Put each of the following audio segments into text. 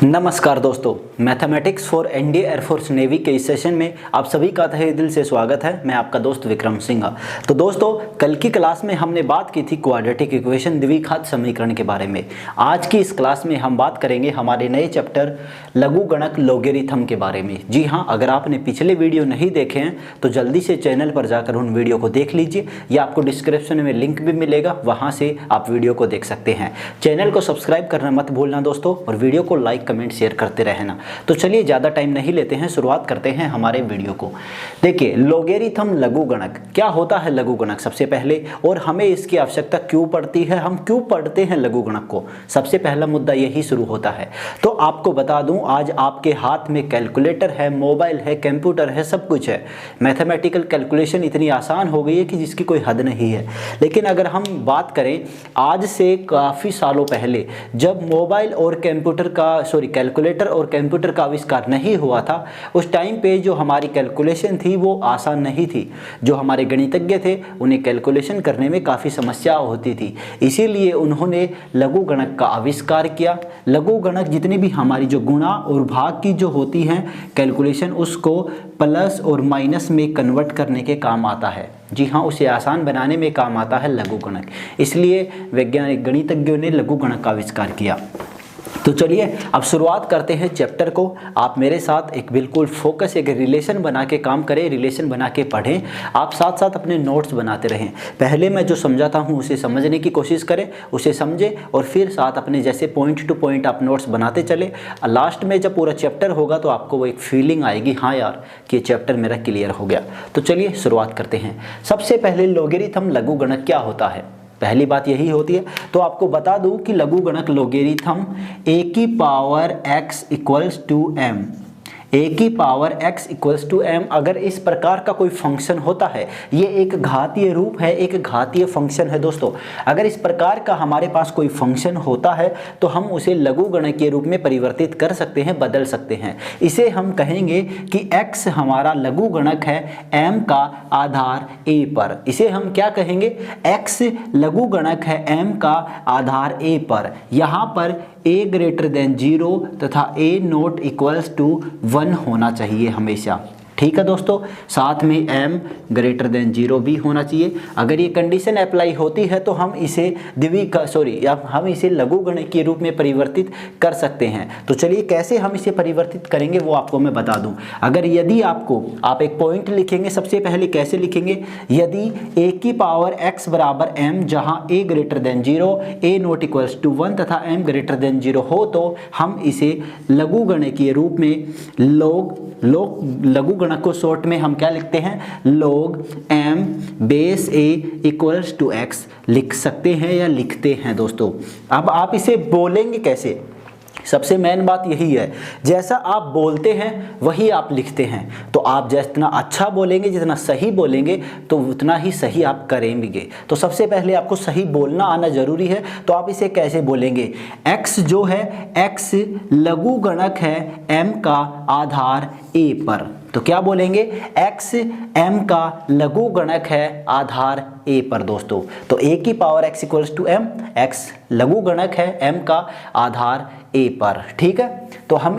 नमस्कार दोस्तों, mathematics for NDA air force navy के इस सेशन में आप सभी का तहे दिल से स्वागत है। मैं आपका दोस्त विक्रम सिंह। तो दोस्तों, कल की क्लास में हमने बात की थी क्वाड्रेटिक इक्वेशन द्विघात समीकरण के बारे में। आज की इस क्लास में हम बात करेंगे हमारे नए चैप्टर लघुगणक लोगेरिथम के बारे में। जी हाँ, अगर आपने पिछले वीडियो नहीं देखे हैं तो जल्दी से चैनल पर जाकर उन वीडियो को देख लीजिए, या आपको डिस्क्रिप्शन में लिंक भी मिलेगा, वहाँ से आप वीडियो को देख सकते हैं। चैनल को सब्सक्राइब करना मत भूलना दोस्तों, और वीडियो को लाइक कमेंट शेयर करते रहना। तो चलिए ज़्यादा टाइम नहीं लेते हैं, शुरुआत करते हैं हमारे वीडियो को। देखिए, लोगेरिथम लघुगणक क्या होता है। लघुगणक सबसे पहले, और हमें इसकी आवश्यकता क्यों पड़ती है, हम क्यों पढ़ते हैं लघुगणक को, सबसे पहला मुद्दा यही शुरू होता है। तो आपको बता दूं, आज आपके हाथ में कैलकुलेटर है, मोबाइल है, कंप्यूटर है, सब कुछ है। मैथमेटिकल कैलकुलेशन इतनी आसान हो गई है कि जिसकी कोई हद नहीं है। लेकिन अगर हम बात करें आज से काफ़ी सालों पहले, जब मोबाइल और कंप्यूटर का कैलकुलेटर और कंप्यूटर का आविष्कार नहीं हुआ था, उस टाइम पे जो हमारी कैलकुलेशन थी वो आसान नहीं थी। जो हमारे गणितज्ञ थे उन्हें कैलकुलेशन करने में काफ़ी समस्या होती थी, इसीलिए उन्होंने लघुगणक का आविष्कार किया। लघुगणक जितनी भी हमारी जो गुणा और भाग की जो होती हैं कैलकुलेशन, उसको प्लस और माइनस में कन्वर्ट करने के काम आता है। जी हाँ, उसे आसान बनाने में काम आता है लघुगणक, इसलिए वैज्ञानिक गणितज्ञों ने लघुगणक का आविष्कार किया। तो चलिए अब शुरुआत करते हैं चैप्टर को। आप मेरे साथ एक बिल्कुल फोकस, एक रिलेशन बना के काम करें, रिलेशन बना के पढ़ें। आप साथ साथ अपने नोट्स बनाते रहें। पहले मैं जो समझाता हूँ उसे समझने की कोशिश करें, उसे समझें, और फिर साथ अपने जैसे पॉइंट टू पॉइंट आप नोट्स बनाते चले। लास्ट में जब पूरा चैप्टर होगा तो आपको वो एक फीलिंग आएगी, हाँ यार कि ये चैप्टर मेरा क्लियर हो गया। तो चलिए शुरुआत करते हैं। सबसे पहले लोगेरिथम लघुगणक क्या होता है, पहली बात यही होती है। तो आपको बता दूं कि लघुगणक लोगेरिथम a की power x equals to m, a की power x equals to m अगर इस प्रकार का कोई फंक्शन होता है, ये एक घातीय रूप है, एक घातीय फंक्शन है दोस्तों। अगर इस प्रकार का हमारे पास कोई फंक्शन होता है तो हम उसे लघुगणक के रूप में परिवर्तित कर सकते हैं, बदल सकते हैं। इसे हम कहेंगे कि x हमारा लघुगणक है m का आधार a पर। इसे हम क्या कहेंगे, x लघुगणक है m का आधार a पर। यहाँ पर a ग्रेटर देन 0 तथा a नॉट इक्वल्स टू 1 होना चाहिए हमेशा। ठीक है दोस्तों, साथ में m ग्रेटर देन 0 भी होना चाहिए। अगर ये कंडीशन अप्लाई होती है तो हम इसे हम इसे लघुगणक के रूप में परिवर्तित कर सकते हैं। तो चलिए कैसे हम इसे परिवर्तित करेंगे वो आपको मैं बता दूं। अगर यदि आप एक पॉइंट लिखेंगे, सबसे पहले कैसे लिखेंगे, यदि a की पावर x बराबर m, जहां a greater than 0, a not equals to 1 तथा m ग्रेटर देन 0 हो, तो हम इसे लघुगणकीय रूप में लघुगणक को शॉर्ट में हम क्या लिखते हैं, log m base a equals to x लिख सकते हैं या लिखते हैं दोस्तों। अब आप इसे बोलेंगे कैसे, सबसे मेन बात यही है, जैसा आप बोलते हैं वही आप लिखते हैं। तो आप जितना अच्छा बोलेंगे, जितना सही बोलेंगे, तो उतना ही सही आप करेंगे। तो सबसे पहले आपको सही बोलना आना जरूरी है। तो आप इसे कैसे बोलेंगे, x जो है, x लघुगणक है m का आधार a पर। तो क्या बोलेंगे, x m का लघुगणक है आधार a पर दोस्तों। तो a की power x equals to m, x लघुगणक है m का आधार a पर। ठीक है, तो हम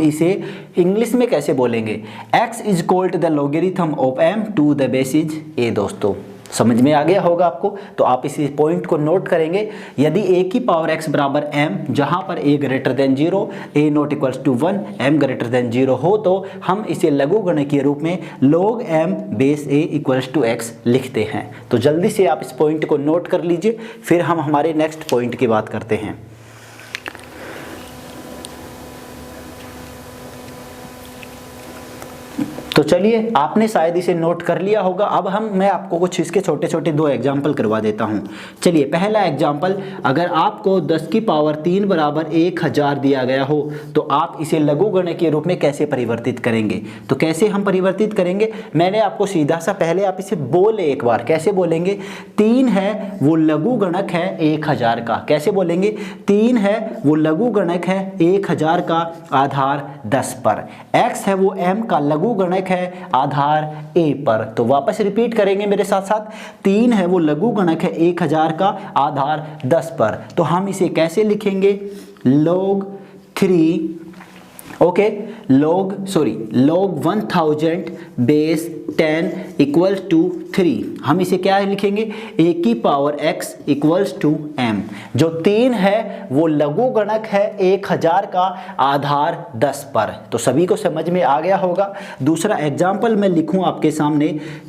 इसे इंग्लिश में कैसे बोलेंगे, x is equal to the logarithm of m to the basis a दोस्तों। समझ में आ गया होगा आपको। तो आप इसी पॉइंट को नोट करेंगे, यदि a की पावर x बराबर m, जहां पर a greater than 0, a not equals to 1, m greater than 0 हो, तो हम इसे लघुगणकीय रूप में log m base a equals to x लिखते हैं। तो जल्दी से आप इस पॉइंट को नोट कर लीजिए, फिर हम हमारे नेक्स्ट पॉइंट की बात करते हैं। तो चलिए, आपने शायद इसे नोट कर लिया होगा। अब मैं आपको कुछ इसके छोटे छोटे 2 एग्जाम्पल करवा देता हूँ। चलिए, पहला एग्जाम्पल, अगर आपको 10 की पावर 3 बराबर 1000 दिया गया हो, तो आप इसे लघुगणक के रूप में कैसे परिवर्तित करेंगे। तो कैसे हम परिवर्तित करेंगे, मैंने आपको सीधा सा, पहले आप इसे बोले एक बार, कैसे बोलेंगे, 3 है वो लघुगणक है 1000 का। कैसे बोलेंगे, 3 है वो लघुगणक है 1000 का आधार 10 पर। x है वो m का लघुगणक है आधार a पर। तो वापस रिपीट करेंगे मेरे साथ साथ, 3 है वो लघुगणक है 1000 का आधार 10 पर। तो हम इसे कैसे लिखेंगे, log log 1000 base 10 equals to 3। हम इसे क्या लिखेंगे, a की power x equals to m। जो 3 है वो लघु गणक है 1000 का आधार 10 पर। तो सभी को समझ में आ गया होगा। दूसरा एग्जाम्पल मैं लिखूं आपके सामने,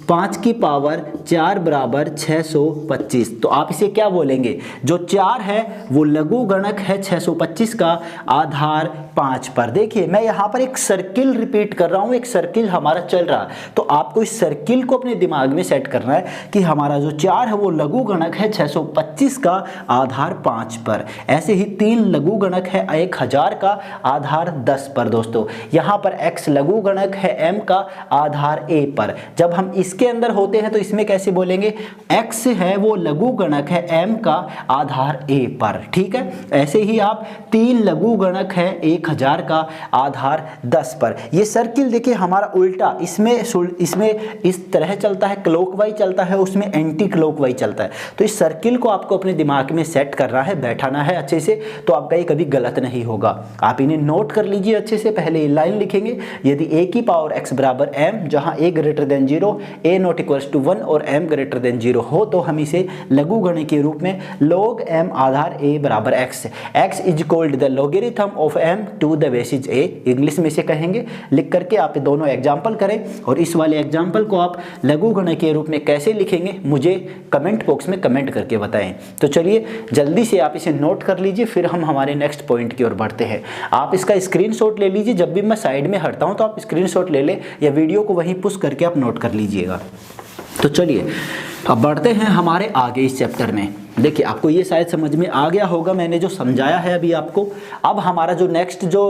5 की पावर 4 बराबर 625। तो आप इसे क्या बोलेंगे, जो 4 है वो लघु गणक है 625 का आधार 5 पर। देखिए मैं यहाँ पर एक सर्किल रिपीट कर रहा हूँ, एक सर्किल हमारा चल रहा है। तो आपको इस सर्किल को अपने दिमाग में सेट करना है कि हमारा जो 4 है वो लघु गणक है 625 का आधार 5 पर। ऐसे ही 3 लघु गणक है 1000 का आधार 10 पर। दोस्तों यहाँ पर x लघु गणक है m का आधार a पर। जब हम इसके अंदर होते हैं तो इसमें कैसे बोलेंगे, x है वो लघु गणक है m का आधार a पर। ठीक है, ऐसे ही आप 3 लघु गणक है 1000 का आधार 10 पर। ये सर्किल देखिए हमारा उल्टा, इसमें इस तरह चलता है, क्लॉकवाइज चलता है, उसमें एंटी क्लॉकवाइज चलता है। तो इस सर्किल को आपको अपने दिमाग में सेट करना है, बैठाना है अच्छे से, तो आपका ये कभी गलत नहीं होगा। आप इन्हें नोट कर लीजिए अच्छे से। पहले ये लाइन लिखेंगे, यदि a की पावर x बराबर m, जहां a greater than 0, a not equals to 1 और m ग्रेटर देन 0 हो, तो हम इसे लघु गणक के रूप में log m आधार a बराबर x is called the logarithm of m to the basis a, English में इसे कहेंगे। लिख करके आप दोनों एग्जाम्पल करें और इस वाले एग्जाम्पल को आप लघु गणक के रूप में कैसे लिखेंगे मुझे कमेंट बॉक्स में कमेंट करके बताएं। तो चलिए जल्दी से आप इसे नोट कर लीजिए, फिर हम हमारे नेक्स्ट पॉइंट की ओर बढ़ते हैं। आप इसका स्क्रीनशॉट ले लीजिए, जब भी मैं साइड में हटता हूं तो आप स्क्रीनशॉट ले लें या वीडियो को वहीं पुश करके आप नोट कर लीजिएगा। तो चलिए अब बढ़ते हैं हमारे आगे इस चैप्टर में। देखिए आपको ये शायद समझ में आ गया होगा मैंने जो समझाया है अभी आपको। अब हमारा जो नेक्स्ट जो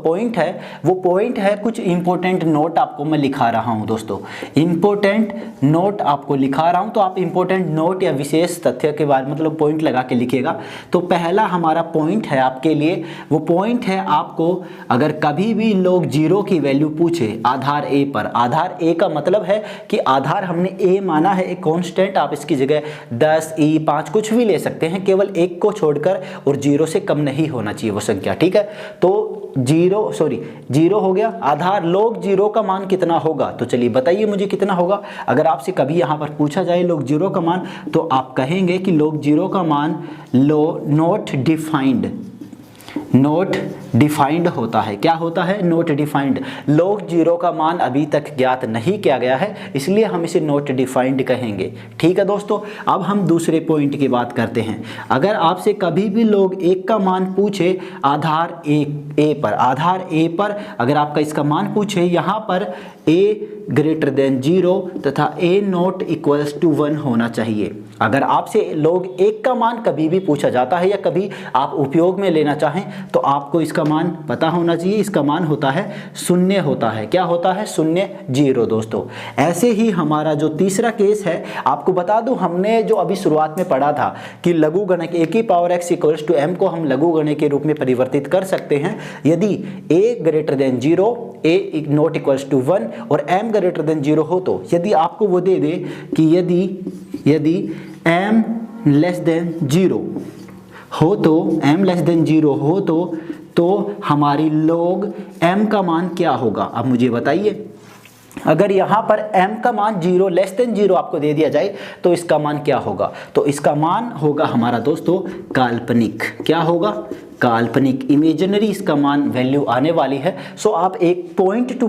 पॉइंट है वो पॉइंट है कुछ इंपॉर्टेंट नोट आपको मैं लिखा रहा हूँ दोस्तों, इंपॉर्टेंट नोट आपको लिखा रहा हूँ। तो आप इंपॉर्टेंट नोट या विशेष तथ्य के बारे मतलब पॉइंट लगा के लिखिएगा। तो पहला हमारा पॉइंट है आपके लिए, वो पॉइंट है आपको अगर कभी भी लोग 0 की वैल्यू पूछे आधार a पर, आधार a का मतलब है कि आधार हमने a माना है एक कांस्टेंट, आप इसकी जगह 10 e 5 कुछ भी ले सकते हैं, केवल 1 को छोड़कर, और 0 से कम नहीं होना चाहिए वो संख्या। ठीक है, तो 0 हो गया। आधार log 0 का मान कितना होगा, तो चलिए बताइए मुझे कितना होगा। अगर आपसे कभी यहाँ पर पूछा जाए log 0 का मान, तो आप कहेंगे कि log 0 का मान नॉट डिफाइंड होता है। क्या होता है, नॉट डिफाइंड। log 0 का मान अभी तक ज्ञात नहीं किया गया है, इसलिए हम इसे नॉट डिफाइंड कहेंगे। ठीक है दोस्तों, अब हम दूसरे पॉइंट की बात करते हैं। अगर आपसे कभी भी log 1 का मान पूछे आधार a पर अगर आपका इसका मान पूछे, यहाँ पर a ग्रेटर देन 0 तथा a नॉट इक्वल्स टू 1 होना चाहिए। अगर आपसे log 1 का मान कभी भी पूछा जाता है या कभी आप उपयोग में लेना चाहें तो आपको इसका मान पता होना चाहिए। इसका मान होता है 0 होता है। क्या होता है, 0 दोस्तों। ऐसे ही हमारा जो तीसरा केस है, आपको बता दूं हमने जो अभी शुरुआत में पढ़ा था कि लघु गणक a की power x equals to m को हम लघु गणक के रूप में परिवर्तित कर सकते हैं यदि a greater than 0, a not equals to 1 और m ग्रेटर देन 0 हो। तो यदि आपको वो दे दे कि यदि m लेस देन 0 हो तो हमारी log m का मान क्या होगा, अब मुझे बताइए। अगर यहाँ पर m का मान 0 लेस देन 0 आपको दे दिया जाए तो इसका मान क्या होगा, तो इसका मान होगा हमारा दोस्तों काल्पनिक। क्या होगा, काल्पनिक, इमेजिनरी इसका मान वैल्यू आने वाली है। सो आप एक पॉइंट टू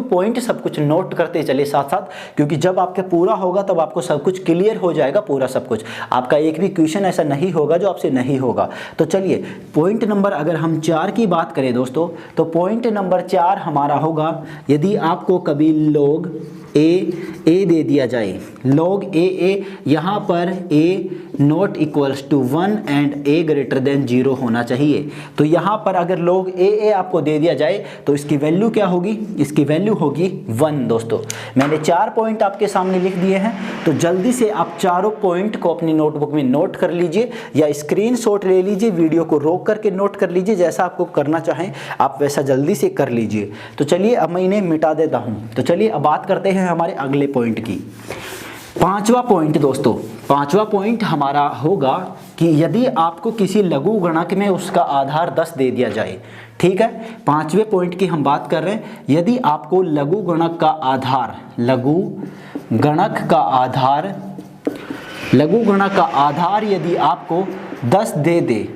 पॉइंट सब कुछ नोट करते चले साथ साथ, क्योंकि जब आपके पूरा होगा तब आपको सब कुछ क्लियर हो जाएगा, पूरा सब कुछ। आपका एक भी क्वेश्चन ऐसा नहीं होगा जो आपसे नहीं होगा। तो चलिए पॉइंट नंबर अगर हम 4 की बात करें दोस्तों, तो पॉइंट नंबर 4 हमारा होगा, यदि आपको कभी log a दे दिया जाए, log a यहाँ पर a not equals to 1 and a greater than 0 होना चाहिए। तो यहाँ पर अगर log a आपको दे दिया जाए तो इसकी वैल्यू क्या होगी, इसकी वैल्यू होगी 1 दोस्तों। मैंने 4 पॉइंट आपके सामने लिख दिए हैं, तो जल्दी से आप चारों पॉइंट को अपनी नोटबुक में नोट कर लीजिए या स्क्रीनशॉट ले लीजिए, वीडियो को रोक करके नोट कर लीजिए, जैसा आपको करना चाहें आप वैसा जल्दी से कर लीजिए। तो चलिए अब मैं इन्हें मिटा देता हूँ। तो चलिए अब बात करते हैं हमारे अगले पॉइंट की। पांचवा पॉइंट दोस्तों, पांचवा पॉइंट हमारा होगा कि यदि आपको किसी लघु गणक में उसका आधार 10 दे दिया जाए, ठीक है, पांचवें पॉइंट की हम बात कर रहे हैं। यदि आपको लघु गणक का आधार, लघु गणक का आधार यदि आपको 10 दे दे,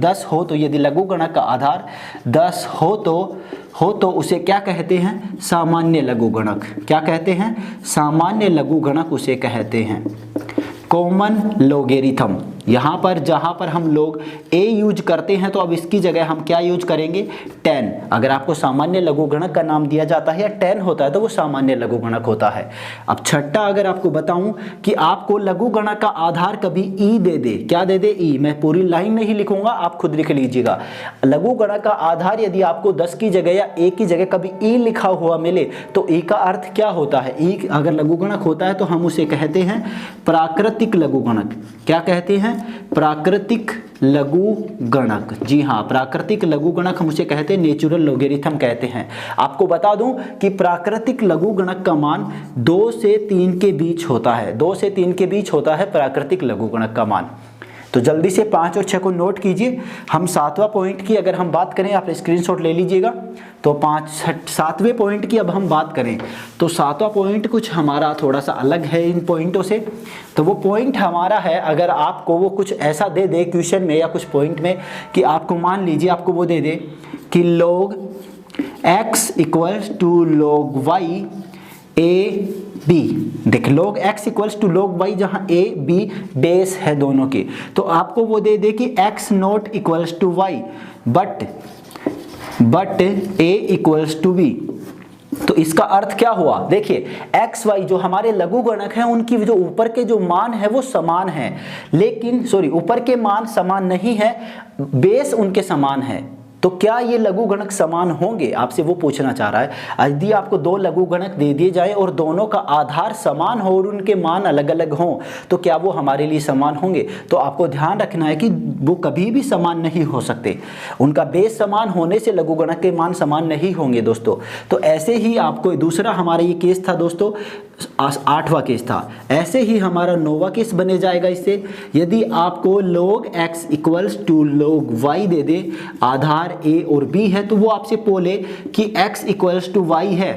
10 हो, तो यदि लघु गणक का आधार 10 हो तो उसे क्या कहते हैं? सामान्य लघु गणक। क्या कहते हैं? सामान्य लघु गणक उसे कहते हैं। कॉमन लोगेरिथम, यहाँ पर जहाँ पर हम लोग a यूज करते हैं तो अब इसकी जगह हम क्या यूज करेंगे? 10। अगर आपको सामान्य लघु गणक का नाम दिया जाता है या 10 होता है तो वो सामान्य लघु गणक होता है। अब छठा अगर आपको बताऊं कि आपको लघु गणक का आधार कभी e दे दे, क्या दे दे? e। मैं पूरी लाइन नहीं लिखूंगा, आप खुद लिख लीजिएगा। लघु गणक का आधार यदि आपको 10 की जगह या a की जगह कभी e लिखा हुआ मिले तो e का अर्थ क्या होता है? e अगर लघु गणक होता है तो हम उसे कहते हैं प्राकृतिक लघु गणक। क्या कहते हैं? प्राकृतिक लघु गणक। जी हाँ, प्राकृतिक लघु गणक हम उसे कहते हैं, नेचुरल लोगेरिथम कहते हैं। आपको बता दूं कि प्राकृतिक लघु गणक का मान 2 से 3 के बीच होता है। 2 से 3 के बीच होता है प्राकृतिक लघु गणक का मान। तो जल्दी से 5 और 6 को नोट कीजिए। हम 7वां पॉइंट की अगर हम बात करें, आप स्क्रीनशॉट ले लीजिएगा। तो 7वें पॉइंट की अब हम बात करें तो 7वां पॉइंट कुछ हमारा थोड़ा सा अलग है इन पॉइंटों से। तो वो पॉइंट हमारा है, अगर आपको वो कुछ ऐसा दे दे क्वेश्चन में या कुछ पॉइंट में कि आपको मान लीजिए आपको वो दे दे कि log x equals to log y a b। देख, log x equals to log y, जहां a b बेस है दोनों के, तो आपको वो दे दे कि x not equals to y बट a इक्वल्स टू b। तो इसका अर्थ क्या हुआ? देखिए, x y जो हमारे लघु गणक हैं उनकी जो ऊपर के जो मान है वो समान है, लेकिन ऊपर के मान समान नहीं है, बेस उनके समान है। तो क्या ये लघु गणक समान होंगे? आपसे वो पूछना चाह रहा है। यदि आपको 2 लघु गणक दे दिए जाए और दोनों का आधार समान हो और उनके मान अलग अलग हों, तो क्या वो हमारे लिए समान होंगे? तो आपको ध्यान रखना है कि वो कभी भी समान नहीं हो सकते। उनका बेस समान होने से लघु गणक के मान समान नहीं होंगे दोस्तों। तो ऐसे ही आपको दूसरा हमारा ये केस था दोस्तों, 8वां केस था। ऐसे ही हमारा 9वां केस बने जाएगा इससे। यदि आपको log x equals to log y दे दे, आधार a और b है, तो वो आपसे बोले कि x इक्वल्स टू y है,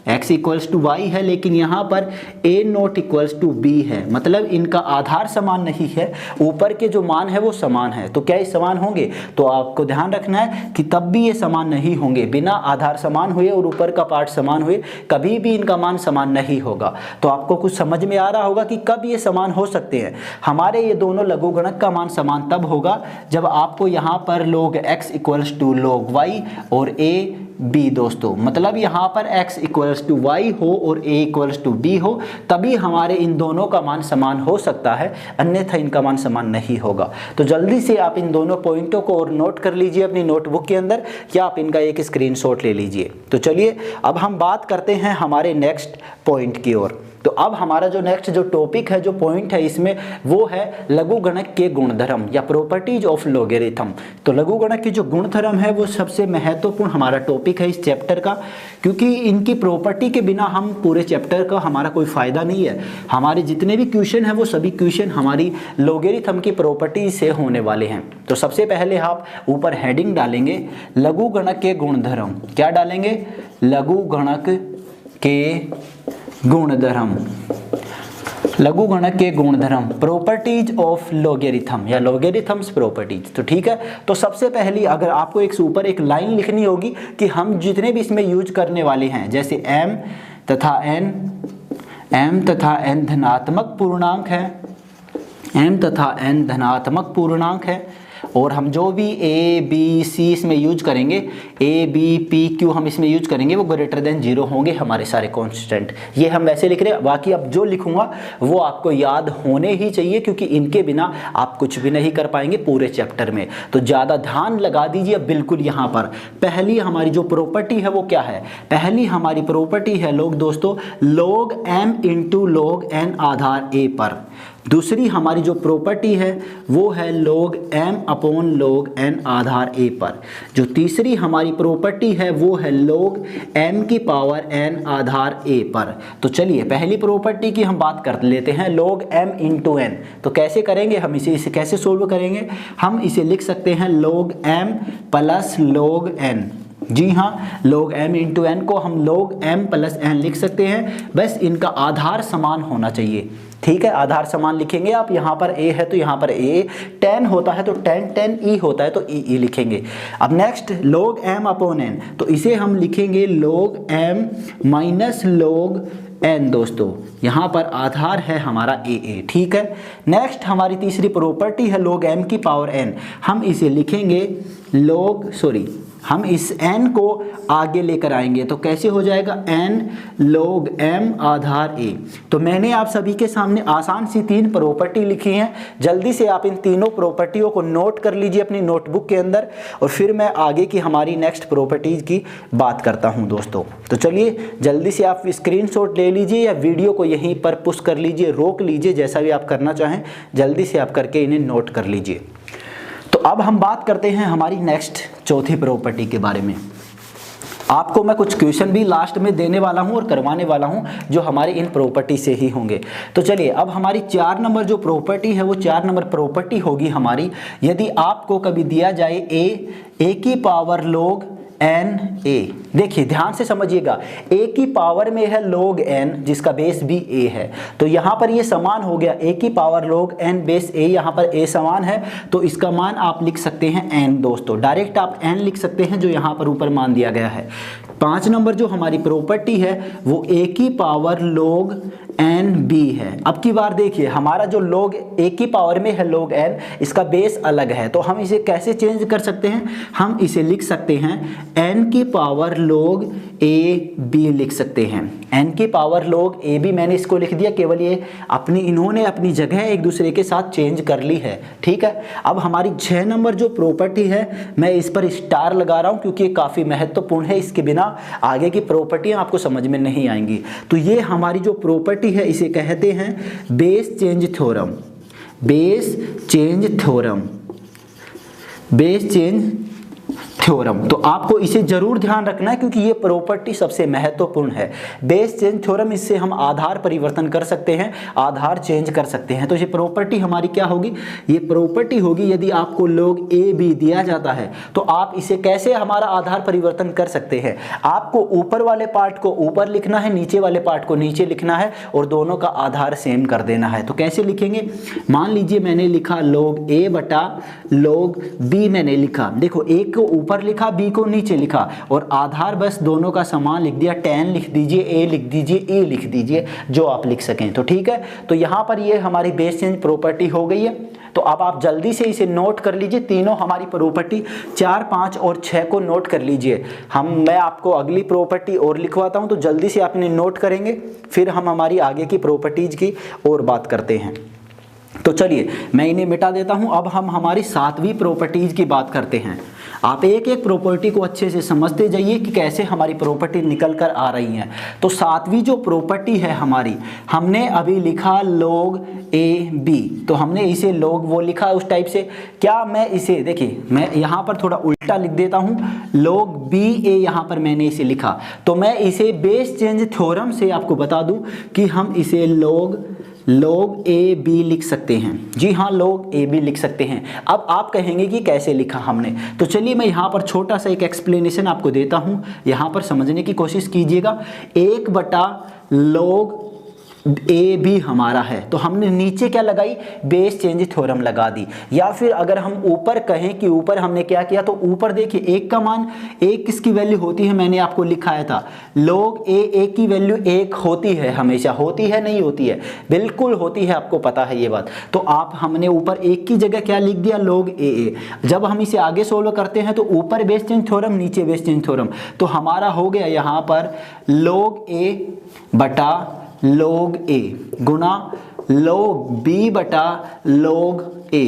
x इक्वल्स टू y है, लेकिन यहाँ पर a not equals to b है, मतलब इनका आधार समान नहीं है, ऊपर के जो मान है वो समान है। तो क्या ये समान होंगे? तो आपको ध्यान रखना है कि तब भी ये समान नहीं होंगे। बिना आधार समान हुए और ऊपर का पार्ट समान हुए कभी भी इनका मान समान नहीं होगा। तो आपको कुछ समझ में आ रहा होगा कि कब ये समान हो सकते हैं। हमारे ये दोनों लघु गणक का मान समान तब होगा जब आपको यहाँ पर log x equals to log y और a b दोस्तों, मतलब यहाँ पर x इक्वल्स टू y हो और a इक्वल्स टू b हो, तभी हमारे इन दोनों का मान समान हो सकता है, अन्यथा इनका मान समान नहीं होगा। तो जल्दी से आप इन दोनों पॉइंटों को और नोट कर लीजिए अपनी नोटबुक के अंदर, या आप इनका एक स्क्रीनशॉट ले लीजिए। तो चलिए अब हम बात करते हैं हमारे नेक्स्ट पॉइंट की ओर। तो अब हमारा जो नेक्स्ट जो टॉपिक है, जो पॉइंट है इसमें, वो है लघु गणक के गुणधर्म या प्रॉपर्टीज ऑफ लोगेरिथम। तो लघु गणक के जो गुणधर्म है वो सबसे महत्वपूर्ण हमारा टॉपिक है इस चैप्टर का, क्योंकि इनकी प्रॉपर्टी के बिना हम पूरे चैप्टर का हमारा कोई फायदा नहीं है। हमारे जितने भी क्वेश्चन हैं वो सभी क्वेश्चन हमारी लोगेरिथम की प्रॉपर्टी से होने वाले हैं। तो सबसे पहले आप ऊपर हेडिंग डालेंगे लघु गणक के गुणधर्म। क्या डालेंगे? लघु गणक के गुणधर्म, लघु गणक के गुणधर्म, प्रॉपर्टीज ऑफ लोगेरिथम या लोगेरिथम्स प्रॉपर्टीज। तो ठीक है, तो सबसे पहली अगर आपको एक ऊपर एक लाइन लिखनी होगी कि हम जितने भी इसमें यूज करने वाले हैं, जैसे m तथा n धनात्मक पूर्णांक है, m तथा n धनात्मक पूर्णांक है, और हम जो भी a b c इसमें यूज करेंगे, a b p q हम इसमें यूज करेंगे, वो ग्रेटर देन 0 होंगे हमारे सारे कांस्टेंट। ये हम वैसे लिख रहे हैं, बाकी अब जो लिखूंगा वो आपको याद होने ही चाहिए, क्योंकि इनके बिना आप कुछ भी नहीं कर पाएंगे पूरे चैप्टर में। तो ज़्यादा ध्यान लगा दीजिए बिल्कुल। यहाँ पर पहली हमारी जो प्रॉपर्टी है वो क्या है? पहली हमारी प्रॉपर्टी है लोग दोस्तों, log m into log n Aadhaar a पर। दूसरी हमारी जो प्रॉपर्टी है वो है log m upon log n Aadhaar a पर। जो तीसरी हमारी प्रॉपर्टी है वो है log m की पावर n आधार a पर। तो चलिए पहली प्रॉपर्टी की हम बात कर लेते हैं, log m इंटू n। तो कैसे करेंगे हम इसे कैसे सोल्व करेंगे? हम इसे लिख सकते हैं log m plus log n। जी हाँ, log m इंटू n को हम log m प्लस n लिख सकते हैं, बस इनका आधार समान होना चाहिए। ठीक है, आधार समान लिखेंगे आप। यहाँ पर a है तो यहाँ पर a, tan होता है तो tan e होता है तो e लिखेंगे। अब next log m upon n, तो इसे हम लिखेंगे log m minus log n। दोस्तों यहाँ पर आधार है हमारा a। ठीक है, नेक्स्ट हमारी तीसरी प्रॉपर्टी है log m की पावर n। हम इसे लिखेंगे हम इस n को आगे लेकर आएंगे तो कैसे हो जाएगा, n log m आधार a। तो मैंने आप सभी के सामने आसान सी 3 प्रॉपर्टी लिखी हैं। जल्दी से आप इन तीनों प्रॉपर्टियों को नोट कर लीजिए अपनी नोटबुक के अंदर, और फिर मैं आगे की हमारी नेक्स्ट प्रॉपर्टीज की बात करता हूं दोस्तों। तो चलिए जल्दी से आप स्क्रीनशॉट ले लीजिए या वीडियो को यहीं पर पुश कर लीजिए, रोक लीजिए, जैसा भी आप करना चाहें जल्दी से आप करके इन्हें नोट कर लीजिए। तो अब हम बात करते हैं हमारी नेक्स्ट चौथी प्रॉपर्टी के बारे में। आपको मैं कुछ क्वेश्चन भी लास्ट में देने वाला हूं और करवाने वाला हूं जो हमारी इन प्रॉपर्टी से ही होंगे। तो चलिए अब हमारी 4 नंबर जो प्रॉपर्टी है वो 4 नंबर प्रॉपर्टी होगी हमारी, यदि आपको कभी दिया जाए a की पावर log n a। देखिए ध्यान से समझिएगा, a की पावर में है log n जिसका बेस भी a है, तो यहाँ पर ये समान हो गया। a की power log n base a, यहाँ पर a समान है तो इसका मान आप लिख सकते हैं n। दोस्तों डायरेक्ट आप n लिख सकते हैं जो यहाँ पर ऊपर मान दिया गया है। 5 नंबर जो हमारी प्रॉपर्टी है वो a की पावर log n b है। अब की बार देखिए हमारा जो log a की पावर में है log n, इसका बेस अलग है, तो हम इसे कैसे चेंज कर सकते हैं? हम इसे लिख सकते हैं n की पावर log a b लिख सकते हैं। n की पावर log a b मैंने इसको लिख दिया, केवल ये इन्होंने अपनी जगह एक दूसरे के साथ चेंज कर ली है। ठीक है, अब हमारी 6 नंबर जो प्रॉपर्टी है मैं इस पर स्टार लगा रहा हूं क्योंकि ये काफ़ी महत्वपूर्ण है, इसके बिना आगे की प्रॉपर्टियां आपको समझ में नहीं आएंगी। तो ये हमारी जो प्रॉपर्टी है इसे कहते हैं बेस चेंज थ्योरम। थ्योरम। तो आपको इसे जरूर ध्यान रखना है क्योंकि ये प्रॉपर्टी सबसे महत्वपूर्ण है। बेस चेंज थ्योरम, इससे हम आधार परिवर्तन कर सकते हैं, आधार चेंज कर सकते हैं। तो ये प्रॉपर्टी हमारी क्या होगी? ये प्रॉपर्टी होगी यदि आपको log a b दिया जाता है तो आप इसे कैसे हमारा आधार परिवर्तन कर सकते हैं? आपको ऊपर वाले पार्ट को ऊपर लिखना है, नीचे वाले पार्ट को नीचे लिखना है और दोनों का आधार सेम कर देना है। तो कैसे लिखेंगे? मान लीजिए मैंने लिखा log a बटा log b, मैंने लिखा, देखो a को ऊपर लिखा, b को नीचे लिखा और आधार बस दोनों का समान लिख दिया। tan लिख दीजिए, a लिख दीजिए, a लिख दीजिए, जो आप लिख सकें। तो ठीक है, तो यहाँ पर ये हमारी बेस चेंज प्रॉपर्टी हो गई है। तो अब आप जल्दी से इसे नोट कर लीजिए, तीनों हमारी प्रॉपर्टी 4, 5 और 6 को नोट कर लीजिए। मैं आपको अगली प्रॉपर्टी और लिखवाता हूँ तो जल्दी से आप इन्हें नोट करेंगे, फिर हम हमारी आगे की प्रॉपर्टीज की और बात करते हैं। तो चलिए मैं इन्हें मिटा देता हूं। अब हम हमारी 7वीं प्रॉपर्टीज की बात करते हैं। आप एक एक प्रॉपर्टी को अच्छे से समझते जाइए कि कैसे हमारी प्रॉपर्टी निकल कर आ रही हैं। तो 7वीं जो प्रॉपर्टी है हमारी, हमने अभी लिखा log a b, तो हमने इसे log वो लिखा उस टाइप से। क्या मैं इसे, देखिए मैं यहाँ पर थोड़ा उल्टा लिख देता हूँ, log b a यहाँ पर मैंने इसे लिखा, तो मैं इसे बेस चेंज थ्योरम से आपको बता दूँ कि हम इसे log a b लिख सकते हैं। जी हाँ, log a b लिख सकते हैं। अब आप कहेंगे कि कैसे लिखा हमने, तो चलिए मैं यहाँ पर छोटा सा एक एक्सप्लेनेशन आपको देता हूँ, यहाँ पर समझने की कोशिश कीजिएगा। 1 बटा log ए बी हमारा है, तो हमने नीचे क्या लगाई? बेस चेंज थ्योरम लगा दी। या फिर अगर हम ऊपर कहें कि ऊपर हमने क्या किया, तो ऊपर देखिए 1 का मान, 1 किसकी वैल्यू होती है, मैंने आपको लिखाया था log a की वैल्यू 1 होती है, हमेशा होती है, नहीं होती है? बिल्कुल होती है, आपको पता है ये बात। तो आप हमने ऊपर 1 की जगह क्या लिख दिया? log a। जब हम इसे आगे सोल्व करते हैं तो ऊपर बेस चेंज थ्योरम, नीचे बेस चेंज थ्योरम, तो हमारा हो गया यहाँ पर log a बटा log a Guna log b बटा log a।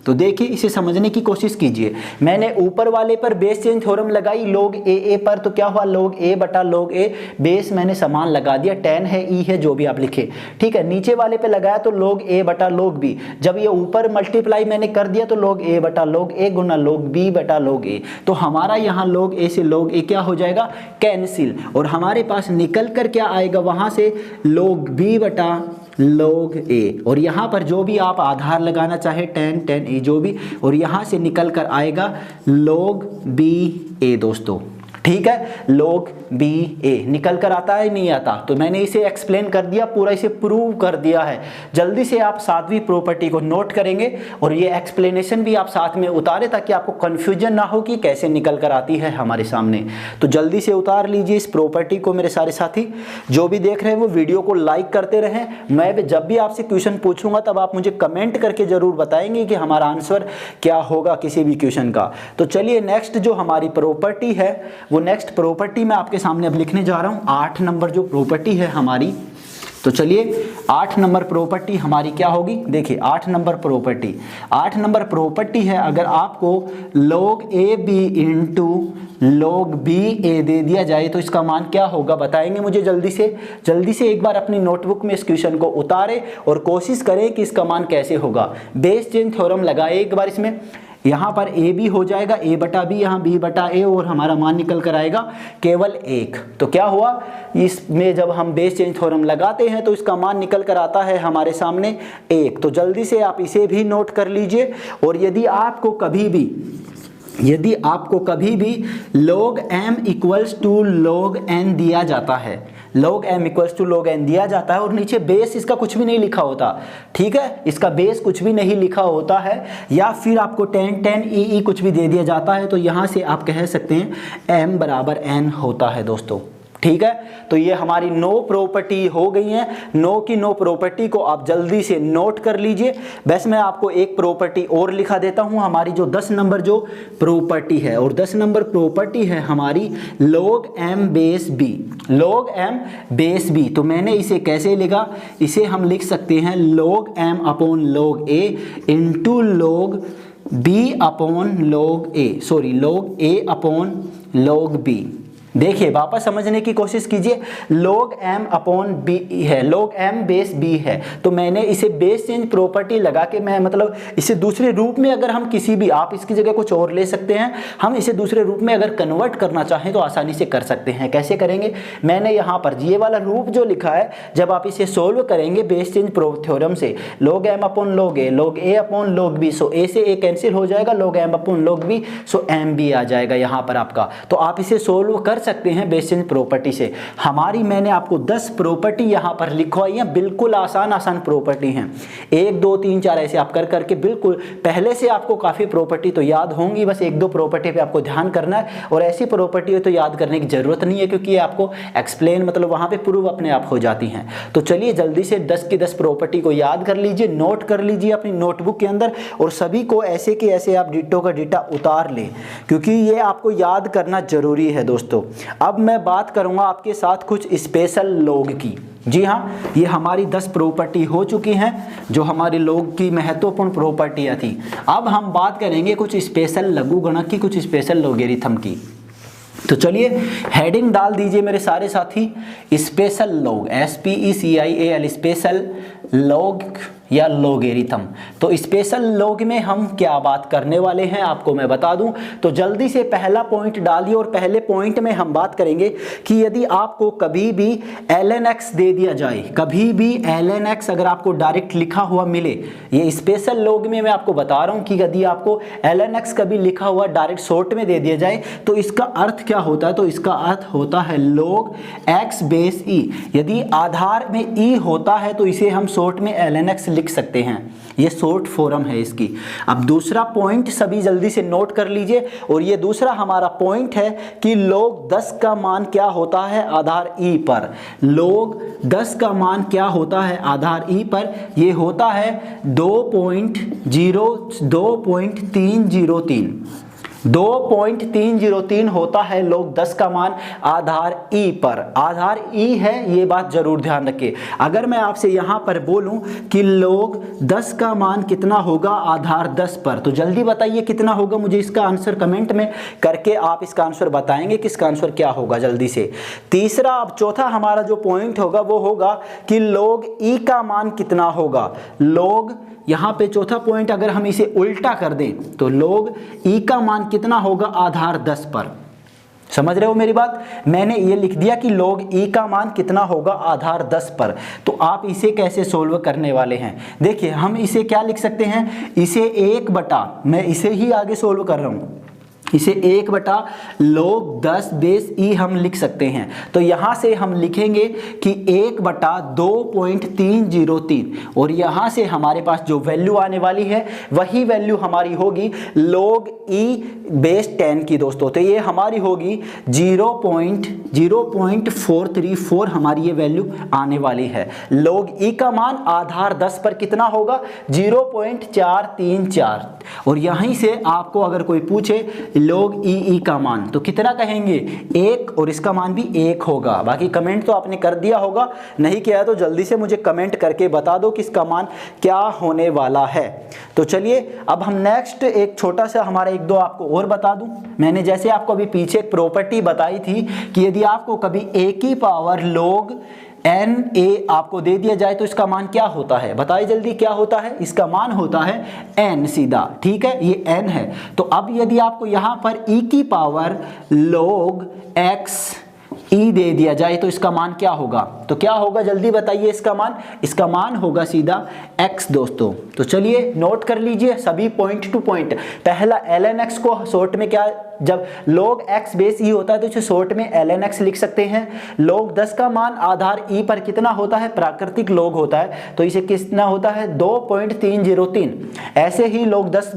तो देखिए इसे समझने की कोशिश कीजिए। मैंने ऊपर वाले पर बेस चेंज थ्योरम लगाई log a पर, तो क्या हुआ log a बटा log a, बेस मैंने समान लगा दिया, tan है e है जो भी आप लिखे, ठीक है। नीचे वाले पे लगाया तो log a बटा log b, जब ये ऊपर मल्टीप्लाई मैंने कर दिया तो log a बटा log a Guna log b बटा log a, तो हमारा यहाँ log a से log a क्या हो जाएगा, कैंसिल, और हमारे पास निकल कर क्या आएगा वहां से log b बटा log a, और यहाँ पर जो भी आप आधार लगाना चाहे tan a जो भी, और यहाँ से निकल कर आएगा log b a दोस्तों, ठीक है। log b a निकल कर आता है नहीं आता, तो मैंने इसे एक्सप्लेन कर दिया, पूरा इसे प्रूव कर दिया है। जल्दी से आप 7वीं प्रॉपर्टी को नोट करेंगे और ये एक्सप्लेनेशन भी आप साथ में उतारे ताकि आपको कंफ्यूजन ना हो कि कैसे निकल कर आती है हमारे सामने। तो जल्दी से उतार लीजिए इस प्रॉपर्टी को मेरे सारे साथी। जो भी देख रहे हैं वो वीडियो को लाइक करते रहें। मैं जब भी आपसे क्वेश्चन पूछूंगा तब आप मुझे कमेंट करके जरूर बताएंगे कि हमारा आंसर क्या होगा किसी भी क्वेश्चन का। तो चलिए नेक्स्ट जो हमारी प्रॉपर्टी है वो नेक्स्ट प्रॉपर्टी मैं आपके सामने अब लिखने जा रहा हूं। 8 नंबर जो प्रॉपर्टी है हमारी, तो चलिए 8 नंबर प्रॉपर्टी हमारी क्या होगी, देखिए 8 नंबर प्रॉपर्टी है, अगर आपको log a b into log b a दे दिया जाए तो इसका मान क्या होगा बताएंगे मुझे जल्दी से एक बार अपनी नोटबुक में इस क्वेश्चन को उतारे और कोशिश करें कि इसका मान कैसे होगा। बेस चेंज थ्योरम लगाए एक बार इसमें, यहाँ पर a b हो जाएगा a बटा b, यहाँ b बटा a, और हमारा मान निकल कर आएगा केवल 1। तो क्या हुआ, इसमें जब हम बेस चेंज थ्योरम लगाते हैं तो इसका मान निकल कर आता है हमारे सामने 1। तो जल्दी से आप इसे भी नोट कर लीजिए। और यदि आपको कभी भी log m equals to log n दिया जाता है, log m equals to log n दिया जाता है और नीचे बेस इसका कुछ भी नहीं लिखा होता, ठीक है, इसका बेस कुछ भी नहीं लिखा होता है, या फिर आपको tan e कुछ भी दे दिया जाता है, तो यहाँ से आप कह सकते हैं m बराबर n होता है दोस्तों, ठीक है। तो ये हमारी 9 प्रॉपर्टी हो गई हैं। 9 की 9 प्रॉपर्टी को आप जल्दी से नोट कर लीजिए। बस मैं आपको एक प्रॉपर्टी और लिखा देता हूं, हमारी जो 10 नंबर जो प्रॉपर्टी है, और 10 नंबर प्रॉपर्टी है हमारी log m बेस b। तो मैंने इसे कैसे लिखा, इसे हम लिख सकते हैं log m upon log a into log b upon log a upon log b। देखिए वापस समझने की कोशिश कीजिए, log m अपॉन b है, log m बेस b है, तो मैंने इसे बेस चेंज प्रॉपर्टी लगा के मैं मतलब इसे दूसरे रूप में, अगर हम किसी भी, आप इसकी जगह कुछ और ले सकते हैं, हम इसे दूसरे रूप में अगर कन्वर्ट करना चाहें तो आसानी से कर सकते हैं। कैसे करेंगे, मैंने यहाँ पर ये वाला रूप जो लिखा है, जब आप इसे सोल्व करेंगे बेस चेंज थ्योरम से, log m upon log a upon log b, so a से a कैंसिल हो जाएगा, log m upon log b, सो m b आ जाएगा यहाँ पर आपका। तो आप इसे सोल्व कर सकते हैं बेस चेंज प्रॉपर्टी से। हमारी मैंने आपको 10 प्रॉपर्टी यहां पर लिखवाई है, बिल्कुल आसान प्रॉपर्टी हैं, 1 2 3 4 ऐसे आप कर करके, बिल्कुल पहले से आपको काफी प्रॉपर्टी तो याद होंगी, बस 1 2 प्रॉपर्टी पे आपको ध्यान करना है, और ऐसी प्रॉपर्टी तो याद करने की जरूरत नहीं है क्योंकि ये आपको एक्सप्लेन मतलब वहां पे प्रूव अपने आप हो जाती हैं। तो चलिए जल्दी से 10 की 10 प्रॉपर्टी को याद कर लीजिए, नोट कर लीजिए अपनी नोटबुक के अंदर, और सभी को ऐसे के ऐसे आप डिट्टो का डिट्टा उतार लें क्योंकि ये आपको याद करना जरूरी है दोस्तों। अब मैं बात करूंगा आपके साथ कुछ स्पेशल लॉग की। जी हाँ, ये हमारी 10 प्रॉपर्टी हो चुकी हैं जो हमारी लॉग की महत्वपूर्ण प्रॉपर्टियां थी। अब हम बात करेंगे कुछ स्पेशल लघुगणक की, कुछ स्पेशल लॉगरिथम की। तो चलिए हेडिंग डाल दीजिए मेरे सारे साथी, special log, SPECIAL, special log या लॉगरिथम। तो स्पेशल लॉग में हम क्या बात करने वाले हैं आपको मैं बता दूं, तो जल्दी से पहला पॉइंट डालिए, और पहले पॉइंट में हम बात करेंगे कि यदि आपको कभी भी ln x दे दिया जाए, कभी भी ln x अगर आपको डायरेक्ट लिखा हुआ मिले, ये स्पेशल लॉग में मैं आपको बता रहा हूं कि यदि आपको ln x कभी लिखा हुआ डायरेक्ट शॉर्ट में दे दिया जाए तो इसका अर्थ क्या होता है, तो इसका अर्थ होता है log x बेस e। यदि आधार में e होता है तो इसे हम शॉर्ट में ln x लिख सकते हैं, ये शॉर्ट फॉर्म है इसकी। अब दूसरा पॉइंट सभी जल्दी से नोट कर लीजिए, और ये दूसरा हमारा पॉइंट है कि log 10 का मान क्या होता है आधार e पर, log 10 का मान क्या होता है आधार e पर, ये होता है 2.303। 2.303 होता है log 10 का मान आधार ई पर। आधार ई है, ये बात जरूर ध्यान रखिए। अगर मैं आपसे यहां पर बोलूं कि log 10 का मान कितना होगा आधार 10 पर, तो जल्दी बताइए कितना होगा। मुझे इसका आंसर कमेंट में करके आप इसका आंसर बताएंगे कि इसका आंसर क्या होगा जल्दी से। तीसरा, अब चौथा हमारा जो पॉइंट होगा वो होगा कि log ई का मान कितना होगा। log यहाँ पे चौथा पॉइंट अगर हम इसे उल्टा कर दें तो log ई का मान कितना होगा आधार 10 पर। समझ रहे हो मेरी बात? मैंने ये लिख दिया कि log ई का मान कितना होगा आधार 10 पर। तो आप इसे कैसे सोल्व करने वाले हैं? देखिए हम इसे क्या लिख सकते हैं, इसे 1/, मैं इसे ही आगे सोल्व कर रहा हूँ, इसे 1/, log 10 बेस ई हम लिख सकते हैं। तो यहाँ से हम लिखेंगे कि 1/2.303 और यहाँ से हमारे पास जो वैल्यू आने वाली है वही वैल्यू हमारी होगी log ई बेस 10 की दोस्तों। तो ये हमारी होगी 0.0434 हमारी ये वैल्यू आने वाली है। log ई का मान आधार 10 पर कितना होगा 0.434। और यहीं से आपको अगर कोई पूछे log ई का मान तो कितना कहेंगे 1, और इसका मान भी 1 होगा। बाकी कमेंट तो आपने कर दिया होगा, नहीं किया है तो जल्दी से मुझे कमेंट करके बता दो कि इसका मान क्या होने वाला है। तो चलिए अब हम नेक्स्ट एक छोटा सा हमारा 1-2 आपको और बता दूं। मैंने जैसे आपको अभी पीछे एक प्रॉपर्टी बताई थी कि यदि आपको कभी a की पावर log n a आपको दे दिया जाए तो इसका मान क्या होता है, बताइए जल्दी क्या होता है। इसका मान होता है n सीधा, ठीक है, ये n है। तो अब यदि आपको यहाँ पर e की पावर log x ई दे दिया जाए तो इसका मान क्या होगा, तो क्या होगा जल्दी बताइए इसका मान होगा सीधा x दोस्तों। तो चलिए नोट कर लीजिए सभी पॉइंट टू पॉइंट। पहला ln x को शॉर्ट में क्या, जब log x बेस ई होता है तो इसे शॉर्ट में ln x लिख सकते हैं। log 10 का मान आधार ई पर कितना होता है, प्राकृतिक log होता है तो इसे कितना होता है 2.303। ऐसे ही log 10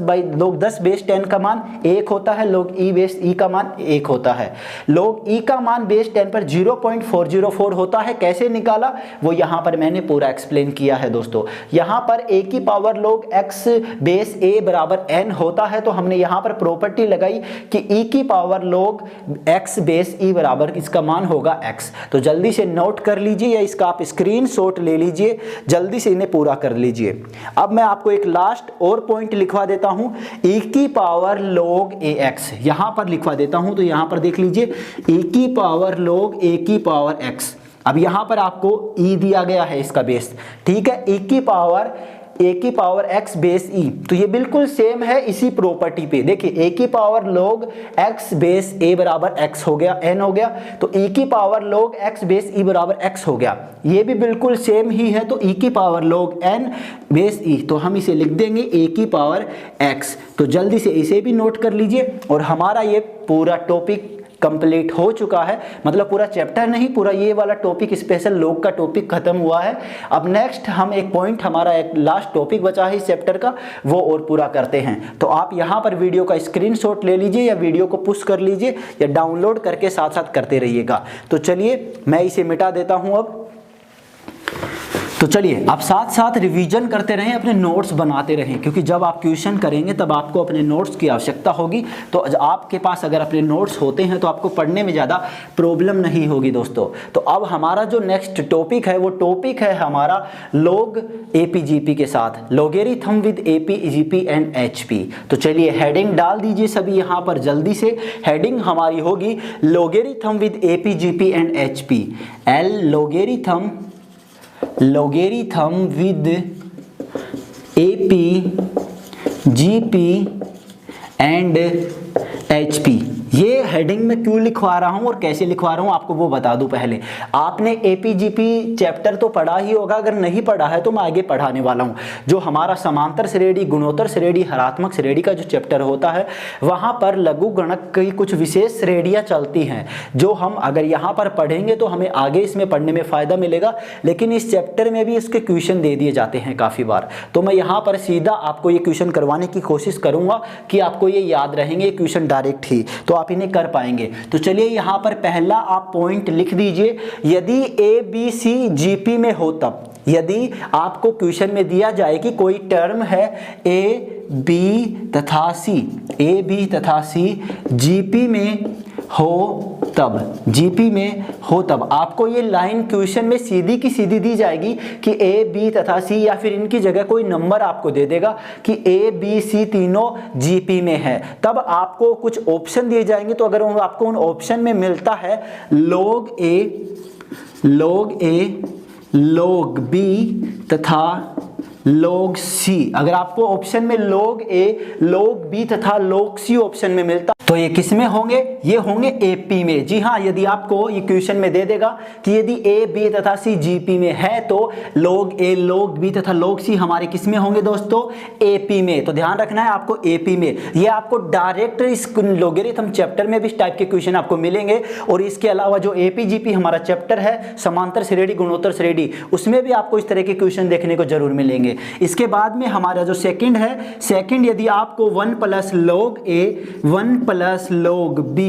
बेस 10 का मान 1 होता है, log ई बेस ई का मान 1 होता है। log ई का मान बेस 10 पर 0.404 होता है। कैसे निकाला वो यहाँ पर मैंने पूरा एक्सप्लेन किया है दोस्तों। यहाँ पर a की power log x base a बराबर n होता है तो हमने यहाँ पर प्रॉपर्टी लगाई कि e की power log x base e बराबर इसका मान होगा x। तो जल्दी से नोट कर लीजिए या इसका आप स्क्रीनशॉट ले लीजिए, जल्दी से इन्हें पूरा कर लीजिए। अब मैं आपको एक लास्ट और पॉइंट लिखवा देता हूँ, e की पावर log ax यहाँ पर लिखवा देता हूँ। तो यहाँ पर देख लीजिए e की पावर log a की पावर x। अब यहाँ पर आपको e दिया गया है इसका बेस, ठीक है, e की पावर x बेस e। तो ये बिल्कुल सेम है इसी प्रॉपर्टी पे। देखिए a की power log x base a बराबर x हो गया, n हो गया, तो e की power log x base e बराबर x हो गया। ये भी बिल्कुल सेम ही है, तो e की power log n base e, तो हम इसे लिख देंगे a की पावर x। तो जल्दी से इसे भी नोट कर लीजिए और हमारा ये पूरा टॉपिक कंप्लीट हो चुका है। मतलब पूरा चैप्टर नहीं, पूरा ये वाला टॉपिक स्पेशल log का टॉपिक खत्म हुआ है। अब नेक्स्ट हम एक पॉइंट, हमारा एक लास्ट टॉपिक बचा है इस चैप्टर का, वो और पूरा करते हैं। तो आप यहाँ पर वीडियो का स्क्रीनशॉट ले लीजिए या वीडियो को पुश कर लीजिए या डाउनलोड करके साथ साथ करते रहिएगा। तो चलिए मैं इसे मिटा देता हूँ अब। तो चलिए आप साथ साथ रिवीजन करते रहें, अपने नोट्स बनाते रहें, क्योंकि जब आप क्वेश्चन करेंगे तब आपको अपने नोट्स की आवश्यकता होगी। तो आपके पास अगर अपने नोट्स होते हैं तो आपको पढ़ने में ज़्यादा प्रॉब्लम नहीं होगी दोस्तों। तो अब हमारा जो नेक्स्ट टॉपिक है वो टॉपिक है हमारा log APGP के साथ, logarithm with APGP and HP। तो चलिए हेडिंग डाल दीजिए सभी यहाँ पर जल्दी से। हेडिंग हमारी होगी logarithm with APGP and HP। Logarithm with APGP and HP। ये हेडिंग में क्यों लिखवा रहा हूं और कैसे लिखवा रहा हूं आपको वो बता दूं। पहले आपने APGP चैप्टर तो पढ़ा ही होगा, अगर नहीं पढ़ा है तो मैं आगे पढ़ाने वाला हूं। जो हमारा समांतर श्रेणी, गुणोत्तर श्रेणी, हरात्मक श्रेणी का जो चैप्टर होता है वहां पर लघु गणक की कुछ विशेष श्रेणियां चलती हैं, जो हम अगर यहाँ पर पढ़ेंगे तो हमें आगे इसमें पढ़ने में फायदा मिलेगा। लेकिन इस चैप्टर में भी इसके क्वेश्चन दे दिए जाते हैं काफी बार, तो मैं यहाँ पर सीधा आपको ये क्वेश्चन करवाने की कोशिश करूंगा कि आपको ये याद रहेंगे क्वेश्चन डायरेक्ट ही, तो आप इन्हें कर पाएंगे। तो चलिए यहाँ पर पहला आप पॉइंट लिख दीजिए, यदि ABCGP में हो तब, यदि आपको क्वेश्चन में दिया जाए कि कोई टर्म है बी तथा सी, ए बी तथा सी जीपी में हो तब, जीपी में हो तब आपको ये लाइन क्वेश्चन में सीधी की सीधी दी जाएगी कि ए बी तथा सी, या फिर इनकी जगह कोई नंबर आपको दे देगा कि ए बी सी तीनों जीपी में है। तब आपको कुछ ऑप्शन दिए जाएंगे, तो अगर आपको उन ऑप्शन में मिलता है log A, log B तथा log C, अगर आपको ऑप्शन में log A, log B तथा log C ऑप्शन में मिलता तो ये किस में होंगे? ये होंगे एपी में। जी हाँ, यदि आपको ये क्वेश्चन में दे देगा कि यदि ए बी तथा सी जीपी में है तो log A, log B तथा log C हमारे किस में होंगे दोस्तों? एपी में। तो ध्यान रखना है आपको एपी में। ये आपको डायरेक्ट इस लॉगरिथम चैप्टर में भी इस टाइप के क्वेश्चन आपको मिलेंगे, और इसके अलावा जो एपी जीपी हमारा चैप्टर है समांतर श्रेणी गुणोत्तर श्रेणी, उसमें भी आपको इस तरह के क्वेश्चन देखने को जरूर मिलेंगे। इसके बाद में हमारा जो सेकंड है, सेकंड यदि आपको 1 plus log A, 1 plus log B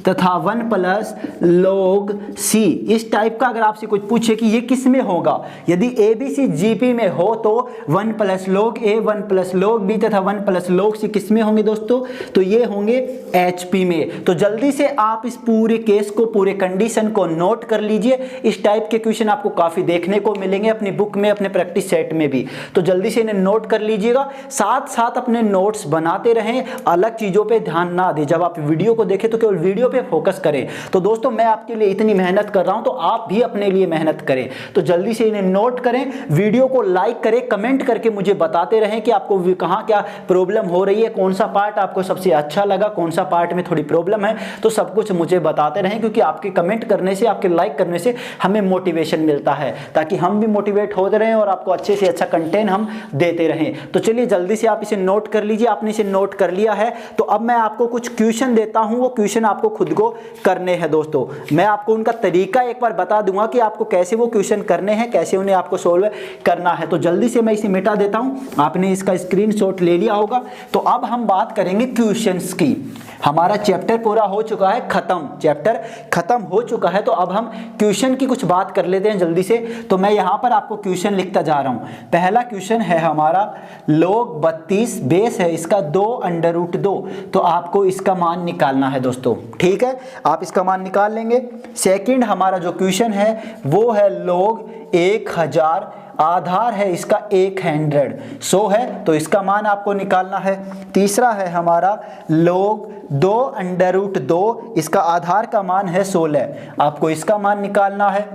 तथा 1 प्लस log C, इस टाइप का अगर आपसे कुछ पूछे कि ये किस में होगा, यदि ABC GP में हो तो 1 plus log A, 1 plus log B तथा 1 प्लस log C किस में होंगे दोस्तों? तो ये होंगे HP में। तो जल्दी से आप इस पूरे केस को, पूरे कंडीशन को नोट कर लीजिए। इस टाइप के क्वेश्चन आपको काफी देखने को मिलेंगे अपनी बुक में, अपने प्रैक्टिस सेट में भी। तो जल्दी से इन्हें नोट कर लीजिएगा, साथ साथ अपने नोट्स बनाते रहें, अलग चीजों पे ध्यान ना दें। जब आप वीडियो को देखें तो केवल वीडियो पे फोकस करें। तो दोस्तों मैं आपके लिए इतनी मेहनत कर रहा हूं, तो आप भी अपने लिए मेहनत करें। तो जल्दी से इन्हें नोट करें, वीडियो को लाइक करें, कमेंट करके मुझे बताते रहें कि आपको कहाँ क्या प्रॉब्लम हो रही है, कौन सा पार्ट आपको सबसे अच्छा लगा, कौन सा पार्ट में थोड़ी प्रॉब्लम है। तो सब कुछ मुझे बताते रहें, क्योंकि आपके कमेंट करने से, आपके लाइक करने से हमें मोटिवेशन मिलता है, ताकि हम भी मोटिवेट होते रहें और आपको अच्छे से अच्छा कंटेंट हम देते रहें। तो चलिए जल्दी से आप इसे नोट कर लीजिए। आपने इसे नोट कर लिया है तो अब मैं आपको कुछ क्वेश्चन देता हूं, वो क्वेश्चन आपको खुद को करने हैं दोस्तों। मैं आपको उनका तरीका एक बार बता दूंगा कि आपको कैसे वो क्वेश्चन करने हैं, कैसे उन्हें आपको सोल्व करना है। तो जल्दी से मैं इसे मिटा देता हूं। आपने इसका स्क्रीनशॉट ले लिया होगा। तो अब हम बात करेंगे क्वेश्चंस की। हमारा चैप्टर पूरा हो चुका है खत्म, चैप्टर खत्म हो चुका है। तो अब हम क्वेश्चन की कुछ बात कर लेते हैं जल्दी से। तो मैं यहां पर आपको क्वेश्चन लिखता जा रहा हूं। पहला क्वेश्चन है हमारा log 32 बेस है इसका 2√2, तो आपको इसका मान निकालना है दोस्तों। ठीक है, आप इसका मान निकाल लेंगे। सेकंड हमारा जो क्वेश्चन है वो है log 1000, आधार है इसका 100 है, तो इसका मान आपको निकालना है। तीसरा है हमारा log 2√2, इसका आधार का मान है 16, आपको इसका मान निकालना है।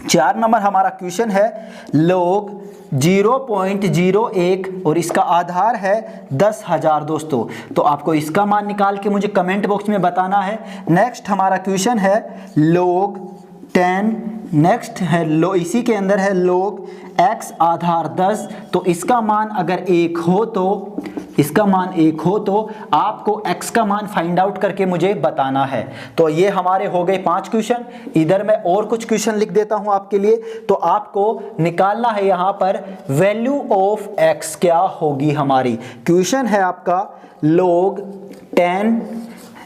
4 नंबर हमारा क्वेश्चन है log 0.01 और इसका आधार है 10,000 दोस्तों, तो आपको इसका मान निकाल के मुझे कमेंट बॉक्स में बताना है। नेक्स्ट हमारा क्वेश्चन है log 10, नेक्स्ट है इसी के अंदर है log x आधार 10, तो इसका मान अगर 1 हो तो, इसका मान 1 हो तो आपको x का मान फाइंड आउट करके मुझे बताना है। तो ये हमारे हो गए 5 क्वेश्चन। इधर मैं और कुछ क्वेश्चन लिख देता हूं आपके लिए। तो आपको निकालना है यहां पर वैल्यू ऑफ x क्या होगी हमारी। क्वेश्चन है आपका log 10,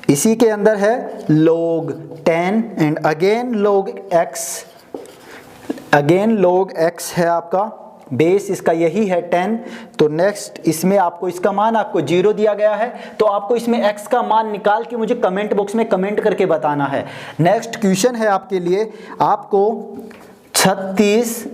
इसी के अंदर है log 10 and again log x है आपका, बेस इसका यही है 10। तो नेक्स्ट इसमें आपको इसका मान आपको 0 दिया गया है, तो आपको इसमें x का मान निकाल के मुझे कमेंट बॉक्स में कमेंट करके बताना है। नेक्स्ट क्वेश्चन है आपके लिए, आपको 36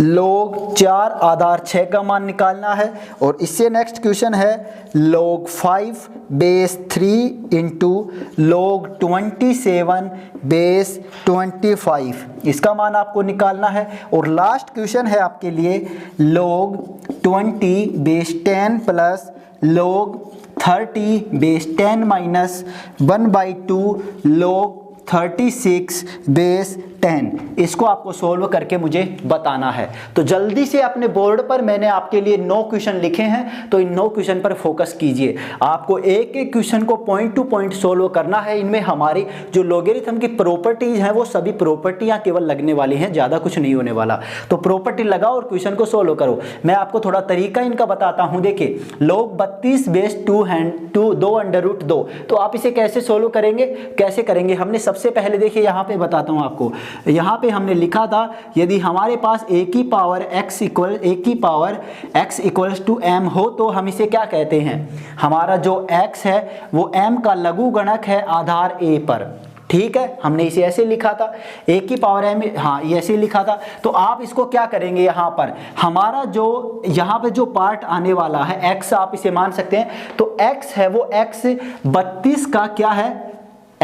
log 4 आधार 6 का मान निकालना है। और इससे नेक्स्ट क्वेश्चन है log 5 base 3 into log 27 base 25, इसका मान आपको निकालना है। और लास्ट क्वेश्चन है आपके लिए log 20 base 10 plus log 30 base 10 minus 1/2 log 36 base 10, इसको आपको सोल्व करके मुझे बताना है। तो जल्दी से अपने बोर्ड पर मैंने आपके लिए 9 क्वेश्चन लिखे हैं, तो इन 9 क्वेश्चन पर फोकस कीजिए। आपको एक एक क्वेश्चन को पॉइंट टू पॉइंट सोल्व करना है। इनमें हमारी जो लॉगरिथम की प्रॉपर्टीज हैं वो सभी प्रॉपर्टियां केवल लगने वाली हैं, ज़्यादा कुछ नहीं होने वाला। तो प्रॉपर्टी लगाओ और क्वेश्चन को सोल्व करो। मैं आपको थोड़ा तरीका इनका बताता हूँ। देखिए log 32 बेस 2√2, तो आप इसे कैसे सोल्व करेंगे, कैसे करेंगे। हमने सबसे पहले देखिए यहाँ पे बताता हूँ आपको, यहाँ पे हमने लिखा था यदि हमारे पास a की power x equals to m हो तो हम इसे क्या कहते हैं, हमारा जो x है वो m का लघु गणक है आधार a पर। ठीक है, हमने इसे ऐसे लिखा था a की पावर m, हाँ ये ऐसे लिखा था। तो आप इसको क्या करेंगे, यहाँ पर हमारा जो यहाँ पे जो पार्ट आने वाला है x आप इसे मान सकते हैं। तो x है वो x 32 का क्या है,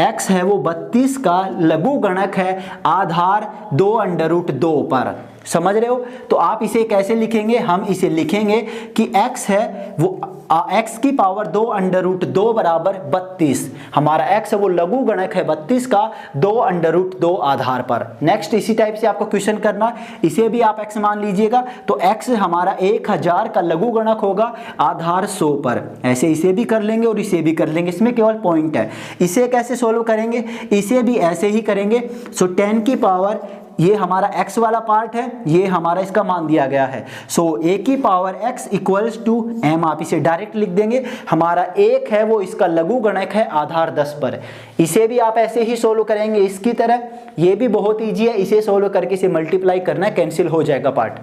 x है वो 32 का लघु गणक है आधार 2√2 पर। समझ रहे हो? तो आप इसे कैसे लिखेंगे, हम इसे लिखेंगे कि x है वो x की पावर 2√2 बराबर 32। हमारा x है वो लघु गणक है 32 का 2√2 आधार पर। नेक्स्ट इसी टाइप से आपको क्वेश्चन करना, इसे भी आप x मान लीजिएगा। तो x हमारा 1000 का लघु गणक होगा आधार 100 पर। ऐसे इसे भी कर लेंगे और इसे भी कर लेंगे, इसमें केवल पॉइंट है। इसे कैसे सोल्व करेंगे, इसे भी ऐसे ही करेंगे। सो 10 की पावर, ये हमारा x वाला पार्ट है, ये हमारा इसका मान दिया गया है। सो a की power x equals to m, आप इसे डायरेक्ट लिख देंगे। हमारा 1 है वो इसका लघु गणक है आधार 10 पर। इसे भी आप ऐसे ही सोल्व करेंगे इसकी तरह, ये भी बहुत ईजी है। इसे सोल्व करके इसे मल्टीप्लाई करना है, कैंसिल हो जाएगा पार्ट।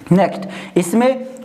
नेक्स्ट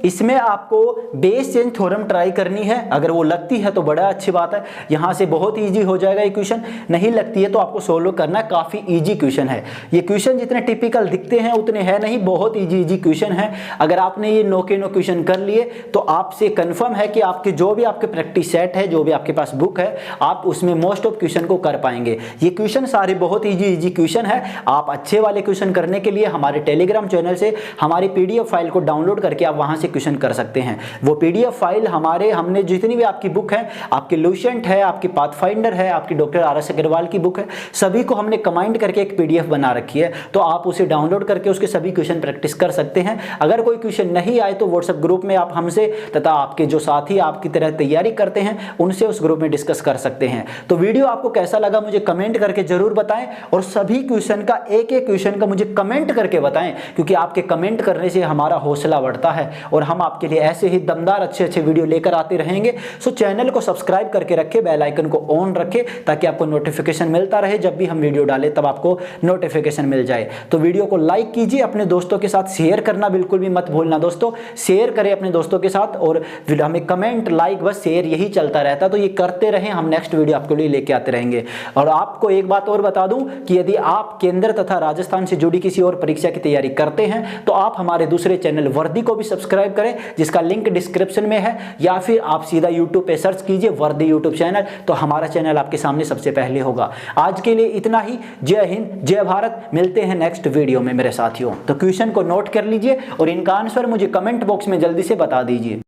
इसमें आपको बेस चेंज थ्योरम ट्राई करनी है। अगर वो लगती है तो बड़ा अच्छी बात है, यहाँ से बहुत इजी हो जाएगा ये क्वेश्चन। नहीं लगती है तो आपको सोल्व करना है, काफ़ी इजी क्वेश्चन है। ये क्वेश्चन जितने टिपिकल दिखते हैं उतने है नहीं, बहुत इजी क्वेश्चन है। अगर आपने ये नो के नो क्वेश्चन कर लिए तो आपसे कन्फर्म है कि आपके जो भी आपके प्रैक्टिस सेट है, जो भी आपके पास बुक है, आप उसमें मोस्ट ऑफ क्वेश्चन को कर पाएंगे। ये क्वेश्चन सारे बहुत इजी क्वेश्चन है। आप अच्छे वाले क्वेश्चन करने के लिए हमारे टेलीग्राम चैनल से हमारी PDF फाइल को डाउनलोड करके आप वहां से क्वेश्चन कर सकते हैं। वो PDF फाइल हमने जितनी भी आपकी बुक है, आपकी लुसेंट है, आपकी पाथफाइंडर है, आपकी डॉक्टर RS अग्रवाल की बुक है, सभी को हमने कंबाइंड करके एक PDF बना रखी है। तो आप उसे डाउनलोड करके उसके सभी क्वेश्चन प्रैक्टिस कर सकते हैं। अगर कोई क्वेश्चन नहीं आए तो व्हाट्सएप ग्रुप में आप हमसे तथा आपके जो साथी आपकी तरह तैयारी करते हैं उनसे उस ग्रुप में डिस्कस कर सकते हैं। तो वीडियो आपको कैसा लगा मुझे कमेंट करके जरूर बताएं, और सभी क्वेश्चन का एक क्वेश्चन का मुझे कमेंट करके बताएं, क्योंकि आपके कमेंट करने से हमारा हौसला बढ़ता है और हम आपके लिए ऐसे ही दमदार अच्छे वीडियो लेकर आते रहेंगे। सो चैनल को सब्सक्राइब करके रखें, बेल आइकन को ऑन रखें ताकि आपको नोटिफिकेशन मिलता रहे। जब भी हम वीडियो डालें तब आपको नोटिफिकेशन मिल जाए। तो वीडियो को लाइक कीजिए, अपने दोस्तों के साथ शेयर करना बिल्कुल भी मत भूलना दोस्तों। शेयर करें अपने दोस्तों के साथ, और हमें कमेंट, लाइक, बस शेयर यही चलता रहता। तो ये करते रहें, हम नेक्स्ट वीडियो आपके लिए लेके आते रहेंगे। और आपको एक बात और बता दूं कि यदि आप केंद्र तथा राजस्थान से जुड़ी किसी और परीक्षा की तैयारी करते हैं तो आप हमारे दूसरे चैनल वर्दी को भी सब्सक्राइब करें, जिसका लिंक डिस्क्रिप्शन में है, या फिर आप सीधा यूट्यूब पे सर्च कीजिए वर्दी यूट्यूब चैनल, तो हमारा चैनल आपके सामने सबसे पहले होगा। आज के लिए इतना ही। जय हिंद, जय भारत। मिलते हैं नेक्स्ट वीडियो में मेरे साथियों। तो क्वेश्चन को नोट कर लीजिए और इनका आंसर मुझे कमेंट बॉक्स में जल्दी से बता दीजिए।